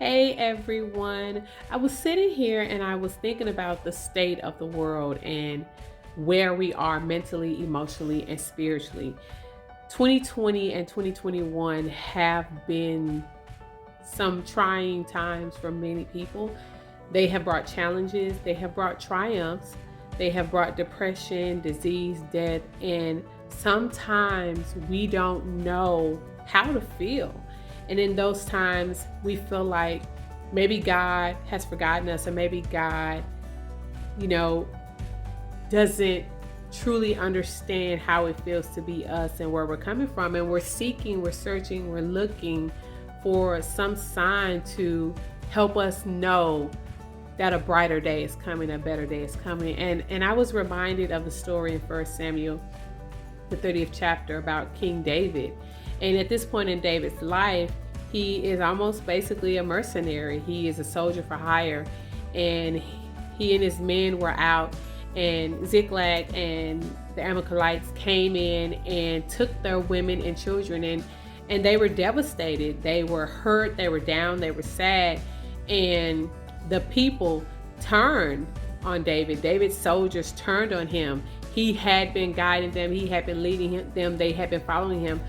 Hey everyone. I was sitting here and I was thinking about the state of the world and where we are mentally, emotionally, and spiritually. 2020 and 2021 have been some trying times for many people. They have brought challenges, they have brought triumphs, they have brought depression, disease, death, and sometimes we don't know how to feel. And in those times, we feel like maybe God has forgotten us, or maybe God, doesn't truly understand how it feels to be us and where we're coming from. And we're seeking, we're searching, we're looking for some sign to help us know that a brighter day is coming, a better day is coming. And I was reminded of the story in 1 Samuel, the 30th chapter, about King David. And at this point in David's life, he is almost basically a mercenary. He is a soldier for hire. And he and his men were out, and Ziklag and the Amalekites came in and took their women and children, and they were devastated. They were hurt, they were down, they were sad. And the people turned on David. David's soldiers turned on him. He had been guiding them, he had been leading them, they had been following him.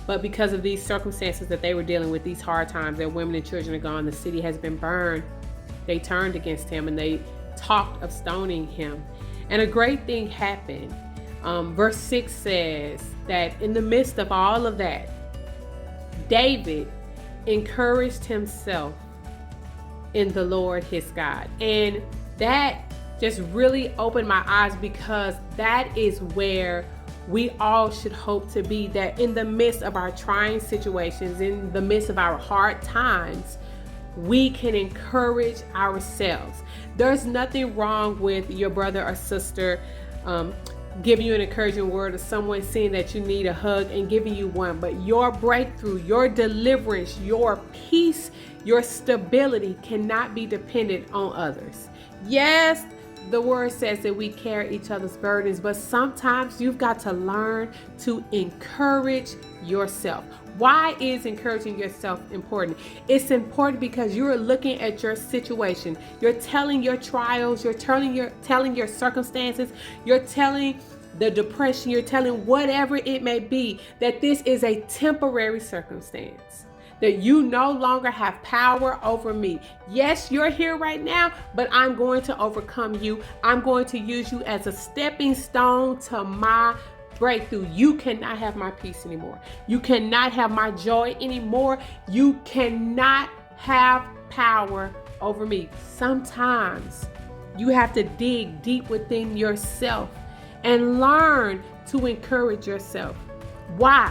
But because of these circumstances that they were dealing with, these hard times, their women and children are gone, the city has been burned, they turned against him and they talked of stoning him. And a great thing happened. Verse 6 says that in the midst of all of that, David encouraged himself in the Lord his God. And that just really opened my eyes, because that is where we all should hope to be, that in the midst of our trying situations, in the midst of our hard times, we can encourage ourselves. There's nothing wrong with your brother or sister giving you an encouraging word, or someone saying that you need a hug and giving you one. But your breakthrough, your deliverance, your peace, your stability cannot be dependent on others. Yes, the word says that we carry each other's burdens, but sometimes you've got to learn to encourage yourself. Why is encouraging yourself important? It's important because you're looking at your situation. You're telling your trials, you're telling your circumstances, you're telling the depression, you're telling whatever it may be, that this is a temporary circumstance, that you no longer have power over me. Yes, you're here right now, but I'm going to overcome you. I'm going to use you as a stepping stone to my breakthrough. You cannot have my peace anymore. You cannot have my joy anymore. You cannot have power over me. Sometimes you have to dig deep within yourself and learn to encourage yourself. Why?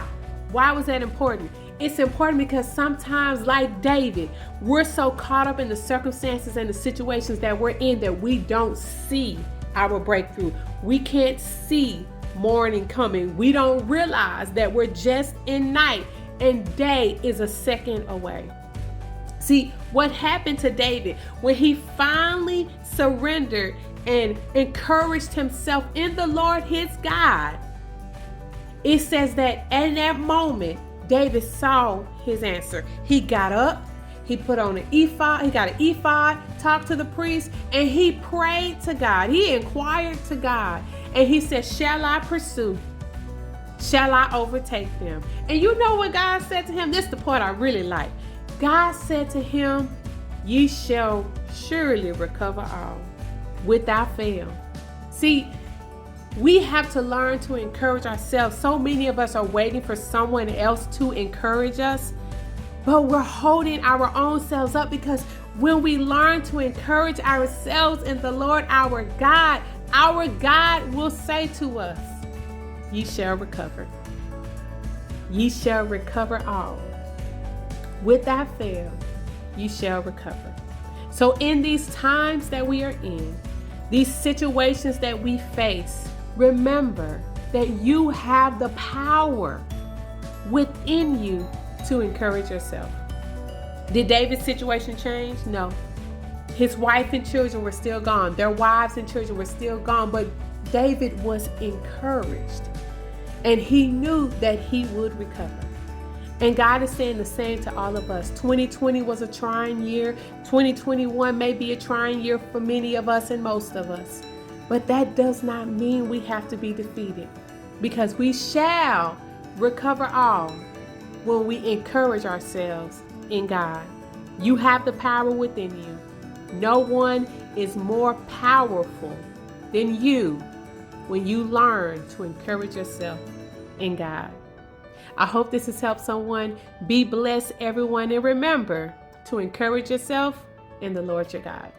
Why was that important? It's important because sometimes, like David, we're so caught up in the circumstances and the situations that we're in that we don't see our breakthrough. We can't see morning coming. We don't realize that we're just in night and day is a second away. See, what happened to David when he finally surrendered and encouraged himself in the Lord his God, it says that in that moment, David saw his answer. He got up, he put on an ephod, he got an ephod, talked to the priest, and he prayed to God. He inquired to God, and he said, shall I pursue? Shall I overtake them? And you know what God said to him? This is the part I really like. God said to him, ye shall surely recover all without fail. See, we have to learn to encourage ourselves. So many of us are waiting for someone else to encourage us, but we're holding our own selves up, because when we learn to encourage ourselves in the Lord our God will say to us, ye shall recover. Ye shall recover all. Without fail, ye shall recover. So in these times that we are in, these situations that we face, remember that you have the power within you to encourage yourself. Did David's situation change? No. His wife and children were still gone. Their wives and children were still gone, but David was encouraged, and he knew that he would recover. And God is saying the same to all of us. 2020 was a trying year. 2021 may be a trying year for many of us and most of us. But that does not mean we have to be defeated, because we shall recover all when we encourage ourselves in God. You have the power within you. No one is more powerful than you when you learn to encourage yourself in God. I hope this has helped someone. Be blessed, everyone, and remember to encourage yourself in the Lord your God.